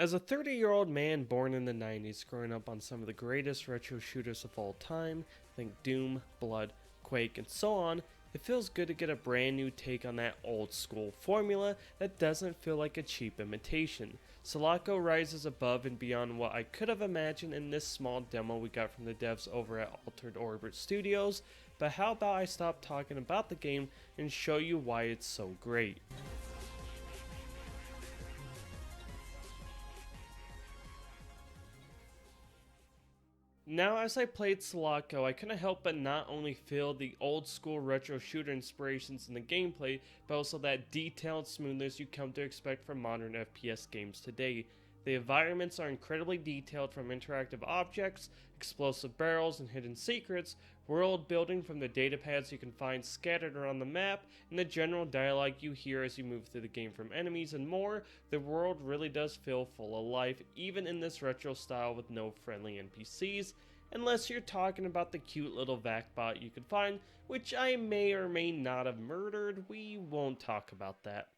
As a 30-year-old man born in the 90s, growing up on some of the greatest retro shooters of all time, think Doom, Blood, Quake, and so on, it feels good to get a brand new take on that old school formula that doesn't feel like a cheap imitation. Selaco rises above and beyond what I could have imagined in this small demo we got from the devs over at Altered Orbit Studios, but how about I stop talking about the game and show you why it's so great. Now, as I played Selaco, I couldn't help but not only feel the old school retro shooter inspirations in the gameplay, but also that detailed smoothness you come to expect from modern FPS games today. The environments are incredibly detailed, from interactive objects, explosive barrels, and hidden secrets, world building from the datapads you can find scattered around the map, and the general dialogue you hear as you move through the game from enemies and more. The world really does feel full of life, even in this retro style with no friendly NPCs, unless you're talking about the cute little Vacbot you can find, which I may or may not have murdered. We won't talk about that.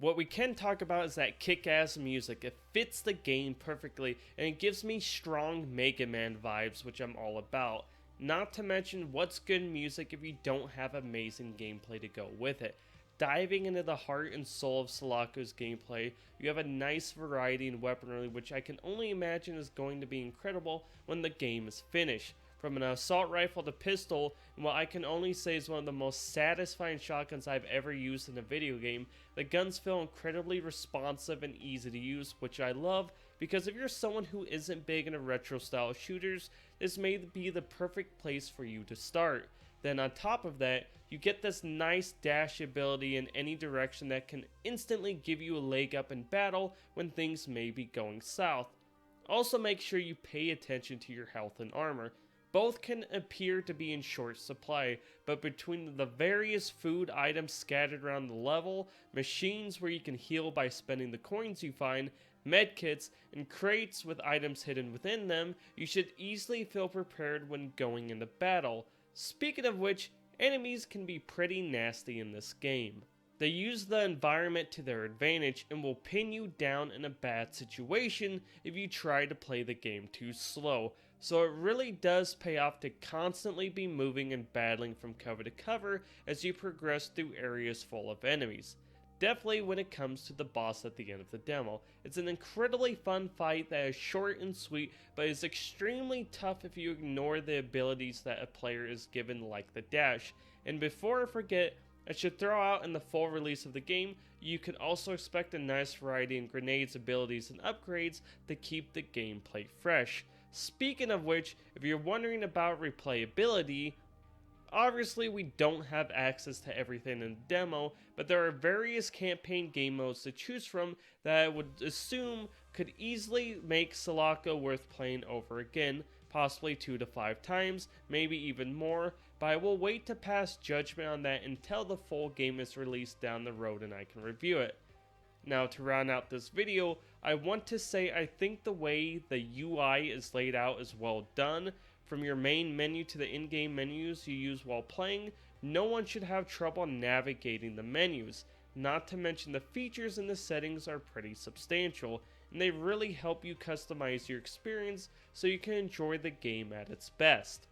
What we can talk about is that kick-ass music. It fits the game perfectly, and it gives me strong Mega Man vibes, which I'm all about. Not to mention, what's good music if you don't have amazing gameplay to go with it? Diving into the heart and soul of Selaco's gameplay, you have a nice variety in weaponry, which I can only imagine is going to be incredible when the game is finished. From an assault rifle to pistol, and what I can only say is one of the most satisfying shotguns I've ever used in a video game, the guns feel incredibly responsive and easy to use, which I love, because if you're someone who isn't big into retro style shooters, this may be the perfect place for you to start. Then on top of that, you get this nice dash ability in any direction that can instantly give you a leg up in battle when things may be going south. Also, make sure you pay attention to your health and armor. Both can appear to be in short supply, but between the various food items scattered around the level, machines where you can heal by spending the coins you find, medkits, and crates with items hidden within them, you should easily feel prepared when going into battle. Speaking of which, enemies can be pretty nasty in this game. They use the environment to their advantage and will pin you down in a bad situation if you try to play the game too slow, so it really does pay off to constantly be moving and battling from cover to cover as you progress through areas full of enemies. Definitely when it comes to the boss at the end of the demo. It's an incredibly fun fight that is short and sweet, but is extremely tough if you ignore the abilities that a player is given, like the dash. And before I forget, I should throw out in the full release of the game, you can also expect a nice variety in grenades, abilities, and upgrades to keep the gameplay fresh. Speaking of which, if you're wondering about replayability, obviously we don't have access to everything in the demo, but there are various campaign game modes to choose from that I would assume could easily make Selaco worth playing over again, possibly 2 to 5 times, maybe even more, but I will wait to pass judgment on that until the full game is released down the road and I can review it. Now, to round out this video, I want to say I think the way the UI is laid out is well done. From your main menu to the in-game menus you use while playing, no one should have trouble navigating the menus. Not to mention the features and the settings are pretty substantial, and they really help you customize your experience so you can enjoy the game at its best.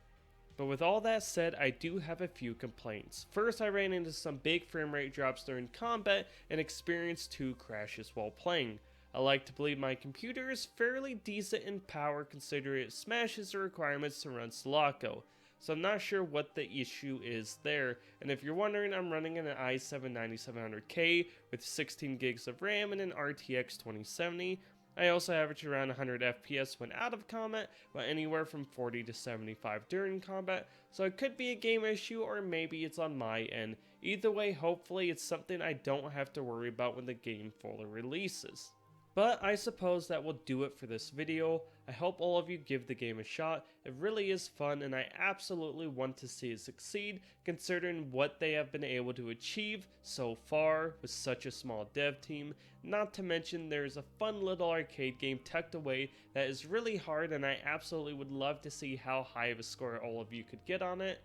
But with all that said, I do have a few complaints. First, I ran into some big frame rate drops during combat and experienced 2 crashes while playing. I like to believe my computer is fairly decent in power considering it smashes the requirements to run Selaco, so I'm not sure what the issue is there. And if you're wondering, I'm running an i7 9700K with 16 gigs of RAM and an RTX 2070. I also average around 100 FPS when out of combat, but anywhere from 40 to 75 during combat, so it could be a game issue or maybe it's on my end. Either way, hopefully it's something I don't have to worry about when the game fully releases. But I suppose that will do it for this video. I hope all of you give the game a shot. It really is fun and I absolutely want to see it succeed considering what they have been able to achieve so far with such a small dev team. Not to mention there's a fun little arcade game tucked away that is really hard and I absolutely would love to see how high of a score all of you could get on it.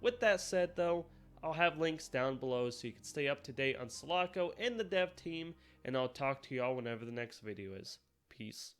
With that said though, I'll have links down below so you can stay up to date on Selaco and the dev team, and I'll talk to y'all whenever the next video is. Peace.